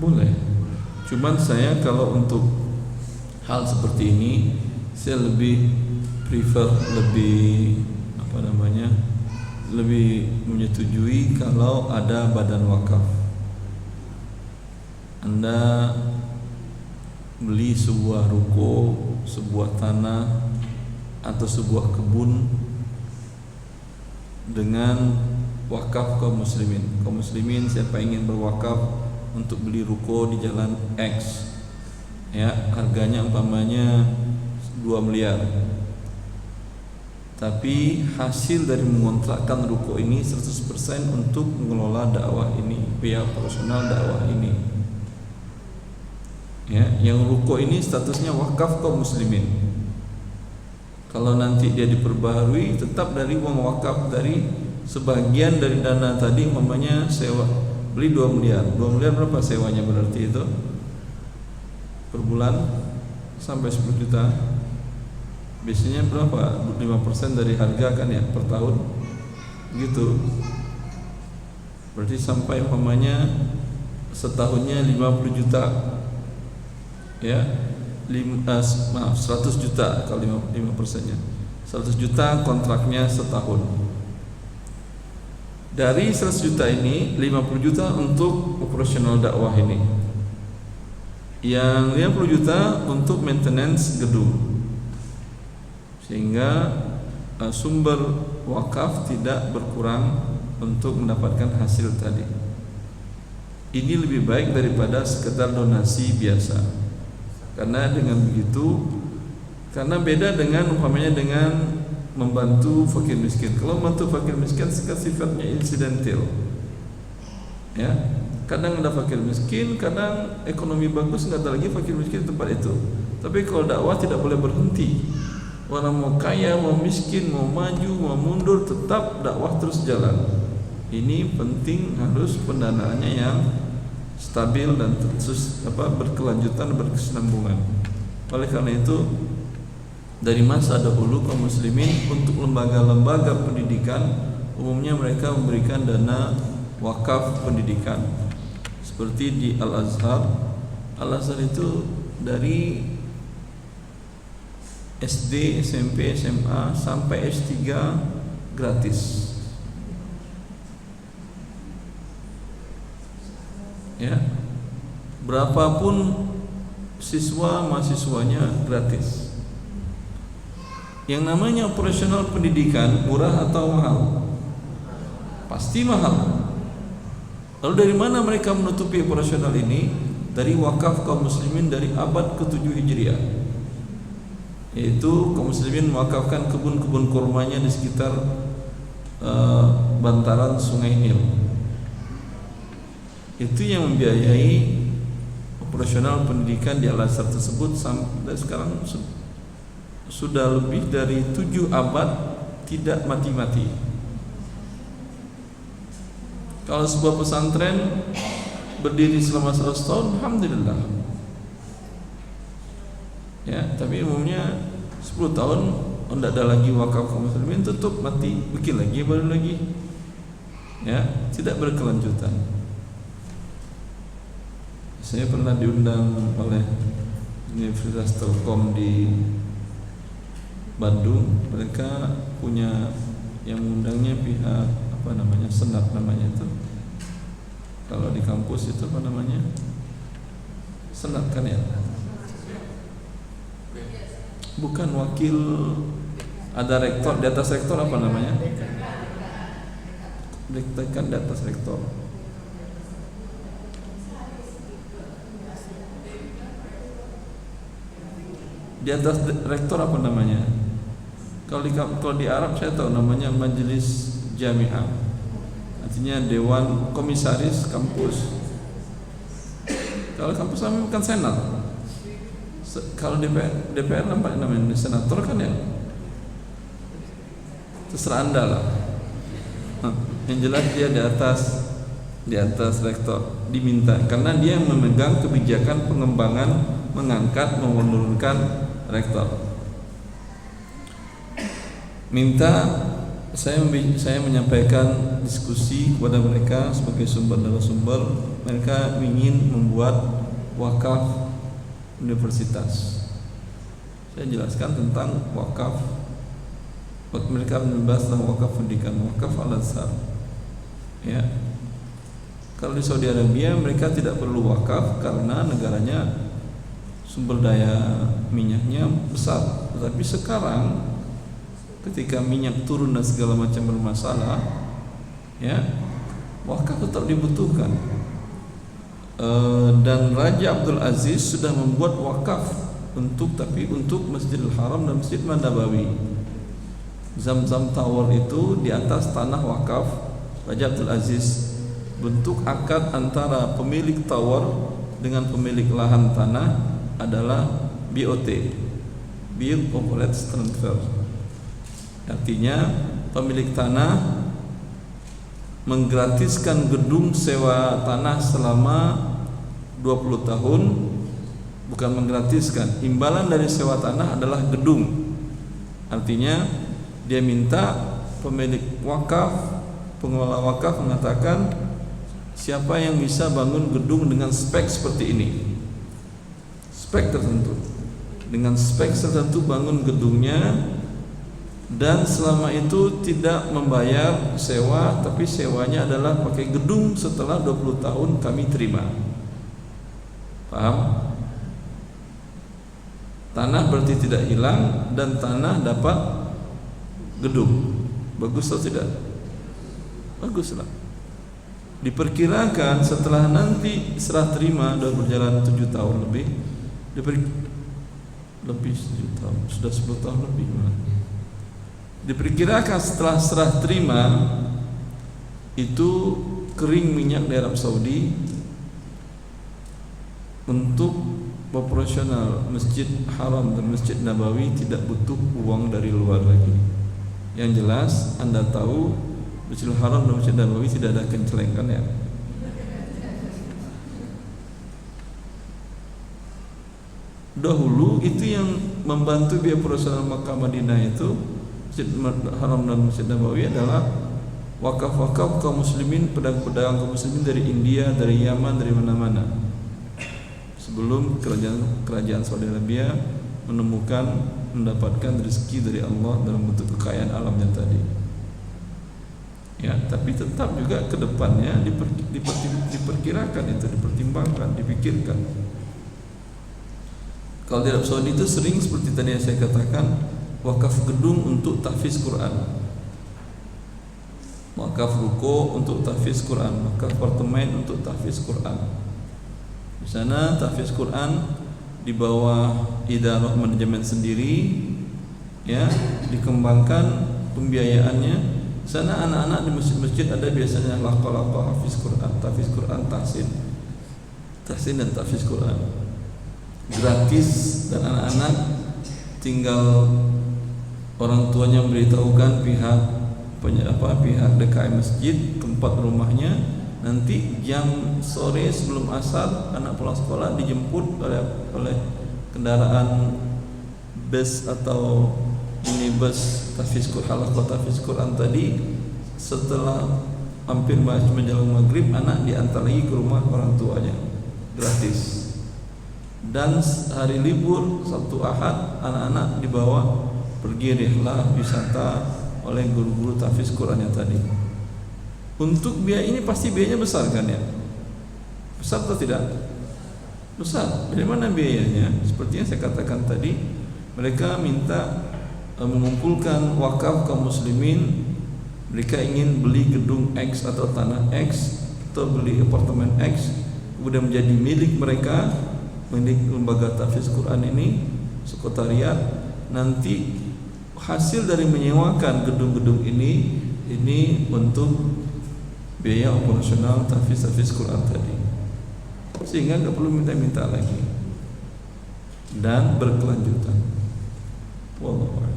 Boleh. Cuman saya kalau untuk hal seperti ini saya lebih prefer, lebih lebih menyetujui kalau ada badan wakaf. Anda beli sebuah ruko, sebuah tanah atau sebuah kebun dengan wakaf kaum muslimin. Kaum muslimin siapa ingin berwakaf untuk beli ruko di jalan X, ya, harganya umpamanya 2 miliar. Tapi hasil dari mengontrakkan ruko ini 100% untuk mengelola dakwah ini, biaya operasional dakwah ini. Ya, yang ruko ini statusnya wakaf kaum muslimin. Kalau nanti dia diperbaharui, tetap dari uang wakaf, dari sebagian dari dana tadi, umpamanya sewa beli 2 miliar. 2 miliar berapa sewanya berarti itu? Per bulan sampai 10 juta. Biasanya berapa? 5% dari harga kan ya per tahun. Gitu. Berarti sampai umpamanya setahunnya 50 juta. Ya. 100 juta kalau 5%-nya. 100 juta kontraknya setahun. Dari 100 juta ini 50 juta untuk operasional dakwah ini. Yang 50 juta untuk maintenance gedung. Sehingga sumber wakaf tidak berkurang untuk mendapatkan hasil tadi. Ini lebih baik daripada sekedar donasi biasa. Karena dengan begitu, karena beda dengan umpamanya dengan membantu fakir miskin. Kalau membantu fakir miskin sifatnya insidental. Ya, kadang ada fakir miskin, kadang ekonomi bagus, nggak ada lagi fakir miskin di tempat itu. Tapi kalau dakwah tidak boleh berhenti. Orang mau kaya, mau miskin, mau maju, mau mundur, tetap dakwah terus jalan. Ini penting, harus pendanaannya yang stabil dan terus berkelanjutan, berkesinambungan. Oleh karena itu, dari masa dahulu kaum muslimin untuk lembaga-lembaga pendidikan umumnya mereka memberikan dana wakaf pendidikan. Seperti di Al-Azhar. Al-Azhar itu dari SD, SMP, SMA sampai S3 gratis. Ya. Berapapun siswa mahasiswanya gratis. Yang namanya operasional pendidikan murah atau mahal? Pasti mahal. Lalu dari mana mereka menutupi operasional ini? Dari wakaf kaum muslimin dari abad ke-7 Hijriah. Yaitu kaum muslimin mewakafkan kebun-kebun kurmanya di sekitar bantaran Sungai Nil. Itu yang membiayai operasional pendidikan di Al-Azhar tersebut sampai sekarang sudah lebih dari 7 abad tidak mati-mati. Kalau sebuah pesantren berdiri selama 100 tahun, alhamdulillah. Ya, tapi umumnya 10 tahun tidak ada lagi wakaf kaum muslimin, tutup, mati, bikin lagi, baru lagi. Ya, tidak berkelanjutan. Saya pernah diundang oleh Universitas Telkom di Bandung. Mereka punya yang mengundangnya pihak senat namanya itu. Kalau di kampus itu apa namanya? Senat kan ya? Bukan wakil, ada rektor, di atas rektor apa namanya? Dekan di atas rektor. Di atas rektor apa namanya? Kalau di Arab saya tahu namanya Majelis Jami'ah. Artinya dewan komisaris kampus. Kalau kampus kami bukan senat. Kalau DPR namanya senator kan ya. Terserah Anda lah. Yang jelas dia di atas rektor diminta karena dia yang memegang kebijakan pengembangan, mengangkat, menurunkan rektor. Minta saya menyampaikan diskusi kepada mereka sebagai sumber narasumber. Mereka ingin membuat wakaf universitas. Saya jelaskan tentang wakaf. Mereka membahas tentang wakaf pendidikan, wakaf Al-Azhar. Ya. Kalau di Saudi Arabia mereka tidak perlu wakaf karena negaranya sumber daya minyaknya besar. Tetapi sekarang ketika minyak turun dan segala macam bermasalah, ya, wakaf tetap dibutuhkan. Dan Raja Abdul Aziz sudah membuat wakaf untuk Masjidil Haram dan Masjid Nabawi. Zam-Zam Tower itu di atas tanah wakaf Raja Abdul Aziz. Bentuk akad antara pemilik tower dengan pemilik lahan tanah adalah BOT, Build Operate Transfer. Artinya pemilik tanah menggratiskan gedung sewa tanah selama 20 tahun. Bukan menggratiskan, imbalan dari sewa tanah adalah gedung. Artinya dia minta pemilik wakaf, pengelola wakaf mengatakan, siapa yang bisa bangun gedung dengan spek seperti ini, spek tertentu, dengan spek tertentu bangun gedungnya, dan selama itu tidak membayar sewa, tapi sewanya adalah pakai gedung, setelah 20 tahun kami terima. Paham? Tanah berarti tidak hilang dan tanah dapat gedung. Bagus atau tidak? Baguslah. Diperkirakan setelah nanti serah terima, sudah berjalan 7 tahun lebih, lebih 7 tahun, sudah 10 tahun lebih. Diperkirakan setelah serah terima itu kering minyak di Arab Saudi. Untuk operasional Masjid Haram dan Masjid Nabawi tidak butuh uang dari luar lagi. Yang jelas Anda tahu Masjidil Haram dan Masjid Nabawi tidak ada kenceleng, kan ya? Dahulu itu yang membantu biaya operasional Makkah Madinah itu Masjid Haram dan Masjid Nabawi adalah wakaf-wakaf kaum muslimin, pedagang-pedagang kaum muslimin dari India, dari Yaman, dari mana-mana. Sebelum kerajaan Saudi Arabia mendapatkan rezeki dari Allah dalam bentuk kekayaan alamnya tadi. Ya, tapi tetap juga ke depannya diperkirakan itu, dipertimbangkan, dipikirkan. Kalau di Arab Saudi itu sering seperti tadi yang saya katakan, wakaf gedung untuk tahfiz Quran, wakaf ruko untuk tahfiz Quran, wakaf apartemen untuk tahfiz Quran. Di sana tahfiz Quran di bawah idarah manajemen sendiri, ya, dikembangkan pembiayaannya. Di sana anak-anak di masjid-masjid ada biasanya laqa-laqa hafiz Quran, tahfiz Quran, tahsin dan tahfiz Quran gratis, dan anak-anak tinggal orang tuanya memberitahukan pihak DKM masjid tempat rumahnya, nanti jam sore sebelum asar anak pulang sekolah dijemput oleh kendaraan bus atau minibus tahfiz Quran tadi. Setelah hampir menjelang maghrib, anak diantar lagi ke rumah orang tuanya gratis. Dan hari libur Sabtu Ahad anak-anak dibawa pergi rihlah wisata oleh guru-guru tahfiz Qurannya tadi. Untuk biaya ini pasti biayanya besar, kan ya? Besar atau tidak? Besar. Dari mana biayanya? Seperti yang saya katakan tadi, mereka minta mengumpulkan wakaf kaum muslimin. Mereka ingin beli gedung X atau tanah X atau beli apartemen X, kemudian menjadi milik mereka, milik lembaga tahfiz Quran ini, sekretariat. Nanti hasil dari menyewakan gedung-gedung ini untuk biaya operasional tahfiz Quran tadi, sehingga nggak perlu minta-minta lagi dan berkelanjutan. Wallahu a'lam.